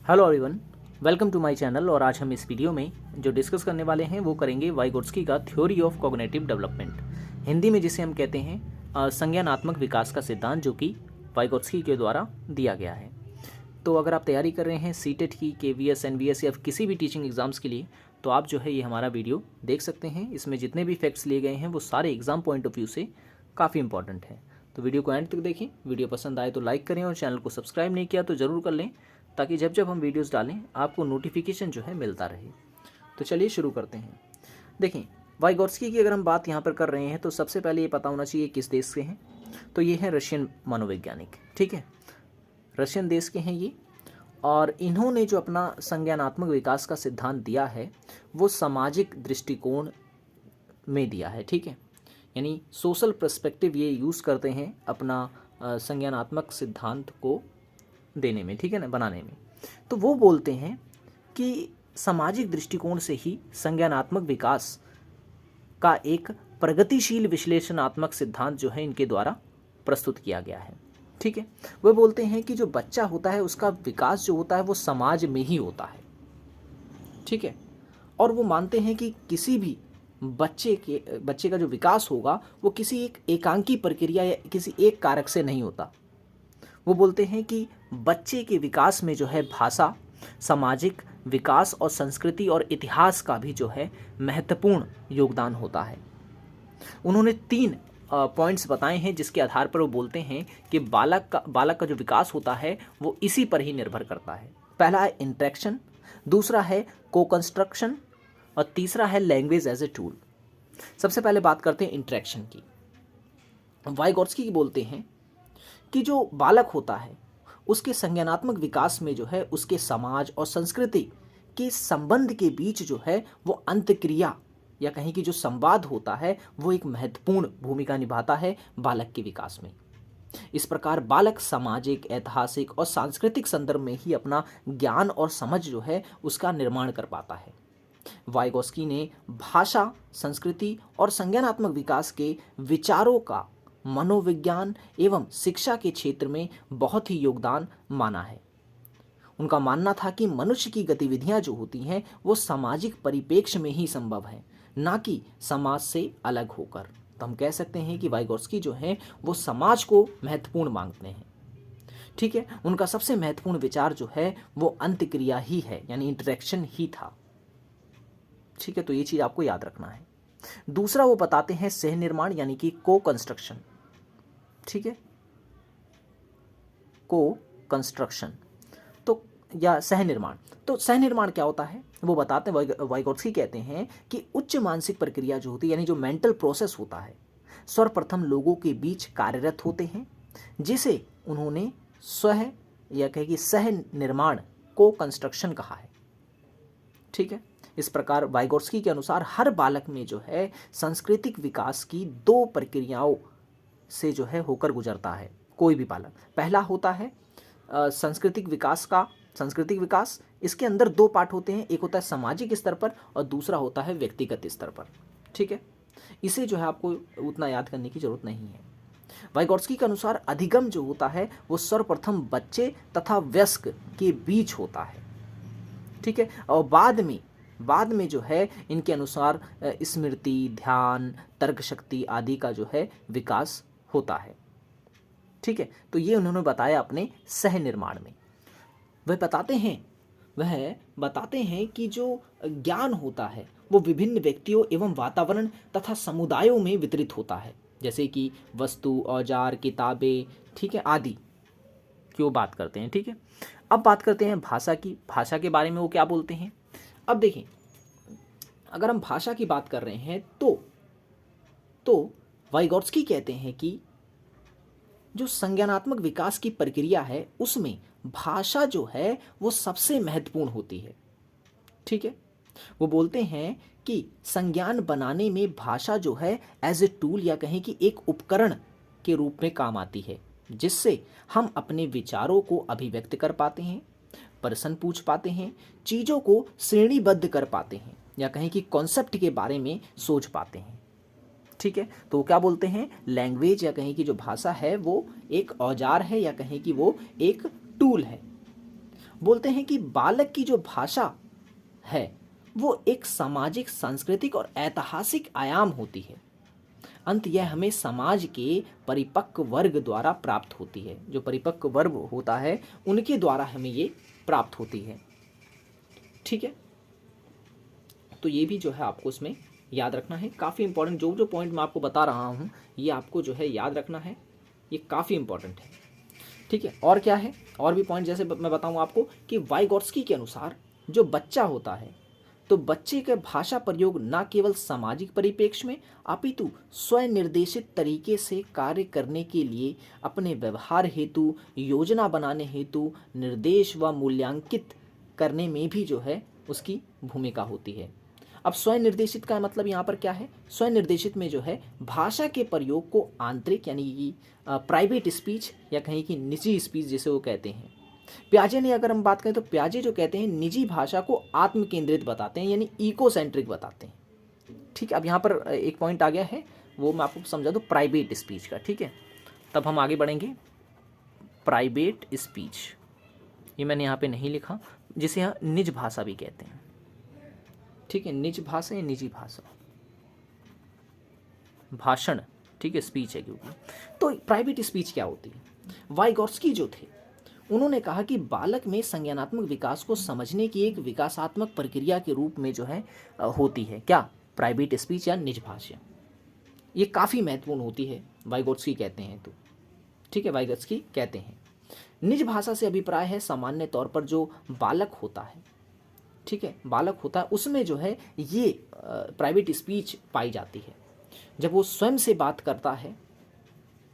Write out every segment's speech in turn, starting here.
Hello everyone, welcome to my channel. और आज हम इस वीडियो में जो डिस्कस करने वाले हैं वो करेंगे वाइगोट्स्की का theory of cognitive development, Hindi में जिसे हम कहते हैं संज्ञानात्मक विकास का सिद्धांत, जो कि वाइगोट्स्की के द्वारा दिया गया है। तो अगर आप तैयारी कर रहे हैं सीटेट की, केवीएस, एनवीएस या किसी भी टीचिंग एग्जाम्स के लिए, तो आप जो है ये हमारा वीडियो देख सकते हैं। इसमें जितने भी फैक्ट्स लिए गए हैं वो सारे एग्जाम पॉइंट ऑफ व्यू से काफ़ी इंपॉर्टेंट है। तो वीडियो को एंड तक देखें। वीडियो पसंद आए तो लाइक करें और चैनल को सब्सक्राइब नहीं किया तो ज़रूर कर लें, ताकि जब जब हम वीडियोस डालें आपको नोटिफिकेशन जो है मिलता रहे। तो चलिए शुरू करते हैं। देखें, वाइगोट्स्की की अगर हम बात यहाँ पर कर रहे हैं तो सबसे पहले ये पता होना चाहिए किस देश के हैं। तो ये हैं रशियन मनोवैज्ञानिक, ठीक है, रशियन देश के हैं ये। और इन्होंने जो अपना संज्ञानात्मक विकास का सिद्धांत दिया है वो सामाजिक दृष्टिकोण में दिया है, ठीक है, यानी सोशल पर्सपेक्टिव ये यूज़ करते हैं अपना संज्ञानात्मक सिद्धांत को देने में, ठीक है ना, बनाने में। तो वो बोलते हैं कि सामाजिक दृष्टिकोण से ही संज्ञानात्मक विकास का एक प्रगतिशील विश्लेषणात्मक सिद्धांत जो है इनके द्वारा प्रस्तुत किया गया है, ठीक है। वो बोलते हैं कि जो बच्चा होता है उसका विकास जो होता है वो समाज में ही होता है, ठीक है। और वो मानते हैं कि किसी भी बच्चे का जो विकास होगा वो किसी एक एकांकी प्रक्रिया या किसी एक कारक से नहीं होता। वो बोलते हैं कि बच्चे के विकास में जो है भाषा, सामाजिक विकास और संस्कृति और इतिहास का भी जो है महत्वपूर्ण योगदान होता है। उन्होंने 3 पॉइंट्स बताए हैं जिसके आधार पर वो बोलते हैं कि बालक का जो विकास होता है वो इसी पर ही निर्भर करता है। पहला है इंटरेक्शन, दूसरा है को कंस्ट्रक्शन और तीसरा है लैंग्वेज एज ए टूल। सबसे पहले बात करते हैं इंटरेक्शन की। वाइगोट्स्की बोलते हैं कि जो बालक होता है उसके संज्ञानात्मक विकास में जो है उसके समाज और संस्कृति के संबंध के बीच जो है वो अंतक्रिया या कहीं कि जो संवाद होता है वो एक महत्वपूर्ण भूमिका निभाता है बालक के विकास में। इस प्रकार बालक सामाजिक, ऐतिहासिक और सांस्कृतिक संदर्भ में ही अपना ज्ञान और समझ जो है उसका निर्माण कर पाता है। वाइगोट्स्की ने भाषा, संस्कृति और संज्ञानात्मक विकास के विचारों का मनोविज्ञान एवं शिक्षा के क्षेत्र में बहुत ही योगदान माना है। उनका मानना था कि मनुष्य की गतिविधियां जो होती हैं वो सामाजिक परिप्रेक्ष्य में ही संभव है, ना कि समाज से अलग होकर। तो हम कह सकते हैं कि वाइगोट्स्की जो है वो समाज को महत्वपूर्ण मानते हैं, ठीक है। उनका सबसे महत्वपूर्ण विचार जो है वो अंतक्रिया ही है, यानी इंटरेक्शन ही था, ठीक है। तो ये चीज़ आपको याद रखना है। दूसरा वो बताते हैं सह निर्माण यानी कि को कंस्ट्रक्शन, ठीक है, को कंस्ट्रक्शन तो या सह निर्माण। तो सह निर्माण क्या होता है वो बताते हैं। वाइगोट्स्की कहते हैं कि उच्च मानसिक प्रक्रिया जो होती है यानी जो मेंटल प्रोसेस होता है सर्वप्रथम लोगों के बीच कार्यरत होते हैं, जिसे उन्होंने स्वह या कहे कि सह निर्माण को कंस्ट्रक्शन कहा है, ठीक है। इस प्रकार वाइगोट्स्की के अनुसार हर बालक में जो है सांस्कृतिक विकास की 2 प्रक्रियाओं से जो है होकर गुजरता है कोई भी बालक। पहला होता है सांस्कृतिक विकास। इसके अंदर 2 पार्ट होते हैं, एक होता है सामाजिक स्तर पर और दूसरा होता है व्यक्तिगत स्तर पर, ठीक है। इसे जो है आपको उतना याद करने की जरूरत नहीं है। वाइगोट्स्की के अनुसार अधिगम जो होता है वो सर्वप्रथम बच्चे तथा वयस्क के बीच होता है, ठीक है। और बाद में जो है इनके अनुसार स्मृति, ध्यान, तर्क शक्ति आदि का जो है विकास होता है, ठीक है। तो ये उन्होंने बताया अपने सह निर्माण में। वह बताते हैं कि जो ज्ञान होता है वो विभिन्न व्यक्तियों एवं वातावरण तथा समुदायों में वितरित होता है, जैसे कि वस्तु, औजार, किताबें, ठीक है, आदि की वो बात करते हैं, ठीक है। अब बात करते हैं भाषा की। भाषा के बारे में वो क्या बोलते हैं। अब देखें, अगर हम भाषा की बात कर रहे हैं तो वाइगोट्स्की कहते हैं कि जो संज्ञानात्मक विकास की प्रक्रिया है उसमें भाषा जो है वो सबसे महत्वपूर्ण होती है, ठीक है। वो बोलते हैं कि संज्ञान बनाने में भाषा जो है एज ए टूल या कहें कि एक उपकरण के रूप में काम आती है, जिससे हम अपने विचारों को अभिव्यक्त कर पाते हैं, प्रश्न पूछ पाते हैं, चीज़ों को श्रेणीबद्ध कर पाते हैं या कहें कि कॉन्सेप्ट के बारे में सोच पाते हैं, ठीक है। तो क्या बोलते हैं, लैंग्वेज या कहें कि जो भाषा है वो एक औजार है या कहें कि वो एक टूल है। बोलते हैं कि बालक की जो भाषा है वो एक सामाजिक, सांस्कृतिक और ऐतिहासिक आयाम होती है। अंत यह हमें समाज के परिपक्व वर्ग द्वारा प्राप्त होती है। जो परिपक्व वर्ग होता है उनके द्वारा हमें ये प्राप्त होती है। ठीक है, तो ये भी जो है आपको इसमें याद रखना है। काफ़ी इंपॉर्टेंट जो जो पॉइंट मैं आपको बता रहा हूँ ये आपको जो है याद रखना है, ये काफ़ी इंपॉर्टेंट है। ठीक है, और क्या है, और भी पॉइंट जैसे मैं बताऊँ आपको कि वाइगोट्स्की के अनुसार जो बच्चा होता है तो बच्चे के भाषा प्रयोग न केवल सामाजिक परिप्रेक्ष्य में अपितु स्वयं निर्देशित तरीके से कार्य करने के लिए अपने व्यवहार हेतु, योजना बनाने हेतु, निर्देश व मूल्यांकित करने में भी जो है उसकी भूमिका होती है। अब स्वयं निर्देशित का मतलब यहाँ पर क्या है, स्वयं निर्देशित में जो है भाषा के प्रयोग को आंतरिक यानी कि प्राइवेट स्पीच या कहीं की निजी स्पीच जिसे वो कहते हैं। प्याजे ने अगर हम बात करें तो प्याजे जो कहते हैं निजी भाषा को आत्म केंद्रित बताते हैं यानी इकोसेंट्रिक बताते हैं। ठीक है, अब यहाँ पर एक पॉइंट आ गया है वो मैं आपको समझा दूँ प्राइवेट स्पीच का। ठीक है, तब हम आगे बढ़ेंगे। प्राइवेट स्पीच ये मैंने यहाँ पे नहीं लिखा, जिसे यहाँ निज भाषा भी कहते हैं। ठीक है, निज भाषा या निजी भाषा, भाषण। ठीक है, स्पीच है क्योंकि। तो प्राइवेट स्पीच क्या होती है, वाइगोट्स्की जो थे उन्होंने कहा कि बालक में संज्ञानात्मक विकास को समझने की एक विकासात्मक प्रक्रिया के रूप में जो है होती है क्या, प्राइवेट स्पीच या निज भाषा। ये काफ़ी महत्वपूर्ण होती है, वाइगोट्स्की कहते हैं तो। ठीक है, वाइगोट्स्की कहते हैं निज भाषा से अभिप्राय है सामान्य तौर पर जो बालक होता है, ठीक है, बालक होता है उसमें जो है ये प्राइवेट स्पीच पाई जाती है। जब वो स्वयं से बात करता है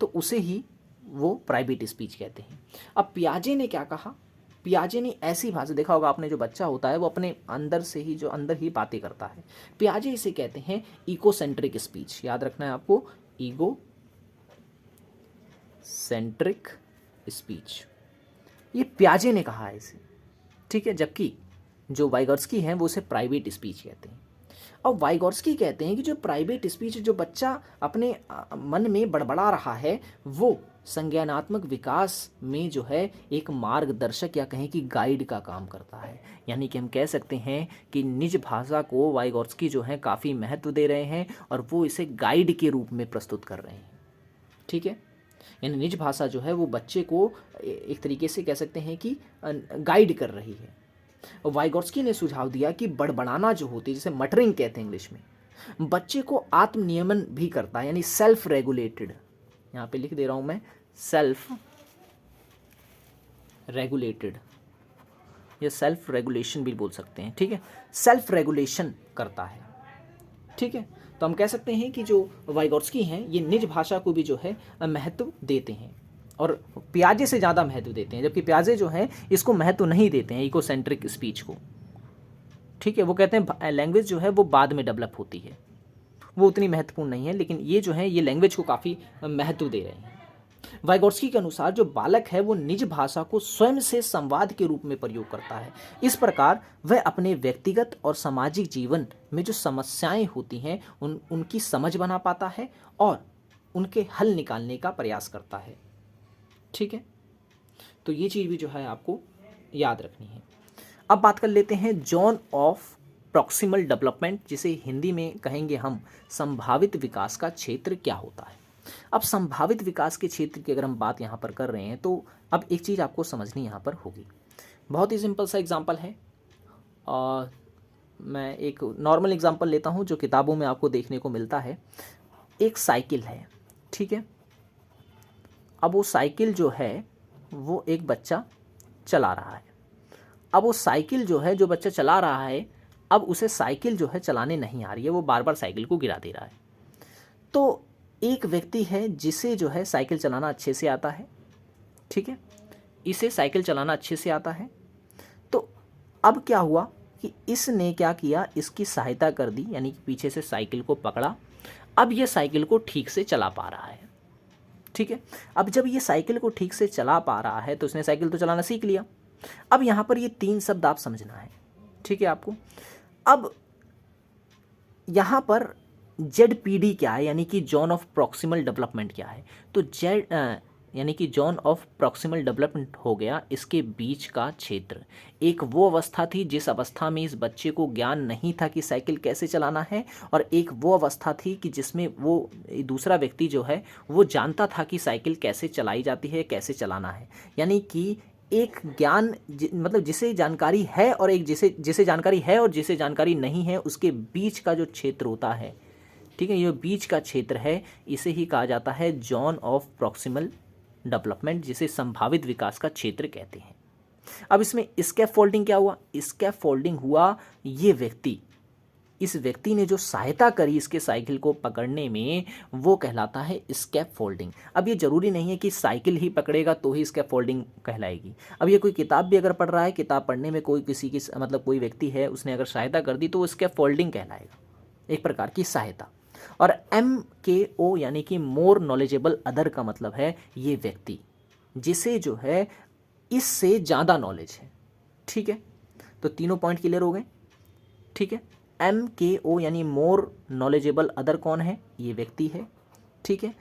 तो उसे ही वो प्राइवेट स्पीच कहते हैं। अब पियाजे ने क्या कहा, पियाजे ने ऐसी भाषा, देखा होगा आपने, जो बच्चा होता है वो अपने अंदर से ही जो अंदर ही बातें करता है। पियाजे इसे कहते हैं इकोसेंट्रिक स्पीच, याद रखना है आपको, ईगो सेंट्रिक स्पीच, ये पियाजे ने कहा है इसे। ठीक है, जबकि जो वाइगोट्स्की हैं वो उसे प्राइवेट स्पीच कहते हैं। और वाइगोट्स्की कहते हैं कि जो प्राइवेट स्पीच जो बच्चा अपने मन में बड़बड़ा रहा है वो संज्ञानात्मक विकास में जो है एक मार्गदर्शक या कहें कि गाइड का काम करता है। यानी कि हम कह सकते हैं कि निज भाषा को वाइगोट्स्की जो है काफ़ी महत्व दे रहे हैं और वो इसे गाइड के रूप में प्रस्तुत कर रहे हैं। ठीक है, यानी निज भाषा जो है वो बच्चे को एक तरीके से कह सकते हैं कि गाइड कर रही है। वाइगोट्स्की ने सुझाव दिया कि बड़बड़ाना जो होती है, जिसे मटरिंग कहते हैं इंग्लिश में, बच्चे को आत्मनियमन भी करता है, यानी सेल्फ रेगुलेटेड, यहाँ पे लिख दे रहा हूँ मैं, सेल्फ रेगुलेटेड या सेल्फ रेगुलेशन भी बोल सकते हैं। ठीक है, सेल्फ रेगुलेशन करता है। ठीक है, तो हम कह सकते हैं कि जो वाइगोट्स्की हैं ये निज भाषा को भी जो है महत्व देते हैं और पियाजे से ज़्यादा महत्व देते हैं, जबकि पियाजे जो है इसको महत्व नहीं देते हैं, इकोसेंट्रिक स्पीच को। ठीक है, वो कहते हैं लैंग्वेज जो है वो बाद में डेवलप होती है, वो उतनी महत्वपूर्ण नहीं है, लेकिन ये जो है ये लैंग्वेज को काफ़ी महत्व दे रहे हैं। वाइगोट्स्की के अनुसार जो बालक है वो निज भाषा को स्वयं से संवाद के रूप में प्रयोग करता है। इस प्रकार वह अपने व्यक्तिगत और सामाजिक जीवन में जो समस्याएं होती हैं उनकी समझ बना पाता है और उनके हल निकालने का प्रयास करता है। ठीक है, तो ये चीज़ भी जो है आपको याद रखनी है। अब बात कर लेते हैं जोन ऑफ प्रॉक्सिमल डेवलपमेंट, जिसे हिंदी में कहेंगे हम संभावित विकास का क्षेत्र क्या होता है। अब संभावित विकास के क्षेत्र की अगर हम बात यहाँ पर कर रहे हैं तो अब एक चीज़ आपको समझनी यहाँ पर होगी। बहुत ही सिंपल सा एग्जांपल है और मैं एक नॉर्मल एग्जांपल लेता हूँ जो किताबों में आपको देखने को मिलता है। एक साइकिल है, ठीक है, अब वो साइकिल जो है वो एक बच्चा चला रहा है। अब वो साइकिल जो है जो बच्चा चला रहा है, अब उसे साइकिल जो है चलाने नहीं आ रही है, वो बार बार साइकिल को गिरा दे रहा है। तो एक व्यक्ति है जिसे जो है साइकिल चलाना अच्छे से आता है, ठीक है, इसे साइकिल चलाना अच्छे से आता है। तो अब क्या हुआ कि इसने क्या किया, इसकी सहायता कर दी, यानी कि पीछे से साइकिल को पकड़ा। अब ये साइकिल को ठीक से चला पा रहा है। ठीक है, अब जब ये साइकिल को ठीक से चला पा रहा है तो उसने साइकिल तो चलाना सीख लिया। अब यहाँ पर ये 3 शब्द आप समझना है, ठीक है आपको। अब यहाँ पर ZPD क्या है, यानी कि जोन ऑफ प्रॉक्सिमल डेवलपमेंट क्या है। तो यानी कि जोन ऑफ प्रॉक्सिमल डेवलपमेंट हो गया इसके बीच का क्षेत्र। एक वो अवस्था थी जिस अवस्था में इस बच्चे को ज्ञान नहीं था कि साइकिल कैसे चलाना है, और एक वो अवस्था थी कि जिसमें वो दूसरा व्यक्ति जो है वो जानता था कि साइकिल कैसे चलाई जाती है, कैसे चलाना है। यानी कि एक ज्ञान मतलब जिसे जानकारी है और एक जिसे जिसे जानकारी है और जिसे जानकारी नहीं है, उसके बीच का जो क्षेत्र होता है, ठीक है, ये बीच का क्षेत्र है, इसे ही कहा जाता है जोन ऑफ प्रॉक्सिमल डेवलपमेंट, जिसे संभावित विकास का क्षेत्र कहते हैं। अब इसमें स्कैफोल्डिंग क्या हुआ? स्कैफोल्डिंग हुआ, ये व्यक्ति, इस व्यक्ति ने जो सहायता करी इसके साइकिल को पकड़ने में, वो कहलाता है स्कैफोल्डिंग। अब ये जरूरी नहीं है कि साइकिल ही पकड़ेगा तो ही स्कैफोल्डिंग कहलाएगी। अब ये कोई किताब भी अगर पढ़ रहा है, किताब पढ़ने में कोई किसी की मतलब कोई व्यक्ति है, उसने अगर सहायता कर दी तो वो स्कैफोल्डिंग कहलाएगा, एक प्रकार की सहायता। और MKO यानी कि मोर नॉलेजेबल अदर का मतलब है ये व्यक्ति जिसे जो है इससे ज़्यादा नॉलेज है। ठीक है, तो तीनों पॉइंट क्लियर हो गए। ठीक है, MKO यानी मोर नॉलेजेबल अदर कौन है? ये व्यक्ति है। ठीक है,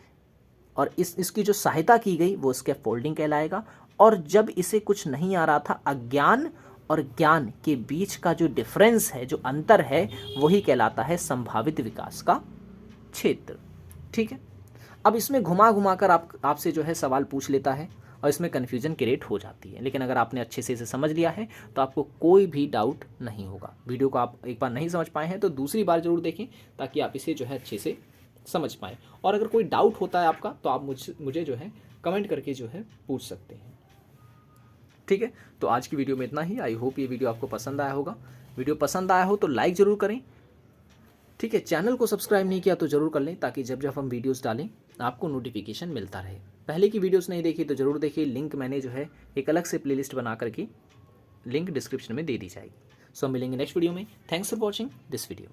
और इसकी जो सहायता की गई वो स्कैफोल्डिंग कहलाएगा। और जब इसे कुछ नहीं आ रहा था, अज्ञान और ज्ञान के बीच का जो डिफरेंस है, जो अंतर है, वही कहलाता है संभावित विकास का क्षेत्र। ठीक है, अब इसमें घुमा घुमा कर आपसे जो है सवाल पूछ लेता है और इसमें कन्फ्यूजन क्रिएट हो जाती है, लेकिन अगर आपने अच्छे से इसे समझ लिया है तो आपको कोई भी डाउट नहीं होगा। वीडियो को आप एक बार नहीं समझ पाए हैं तो दूसरी बार जरूर देखें, ताकि आप इसे जो है अच्छे से समझ पाएँ। और अगर कोई डाउट होता है आपका तो आप मुझे जो है कमेंट करके जो है पूछ सकते हैं। ठीक है, तो आज की वीडियो में इतना ही। आई होप ये वीडियो आपको पसंद आया होगा। वीडियो पसंद आया हो तो लाइक ज़रूर करें। ठीक है, चैनल को सब्सक्राइब नहीं किया तो ज़रूर कर लें, ताकि जब जब हम वीडियोस डालें आपको नोटिफिकेशन मिलता रहे। पहले की वीडियोस नहीं देखी तो ज़रूर देखिए, लिंक मैंने जो है एक अलग से प्लेलिस्ट बना करके लिंक डिस्क्रिप्शन में दे दी जाएगी। सो मिलेंगे नेक्स्ट वीडियो में। Thanks for watching this video.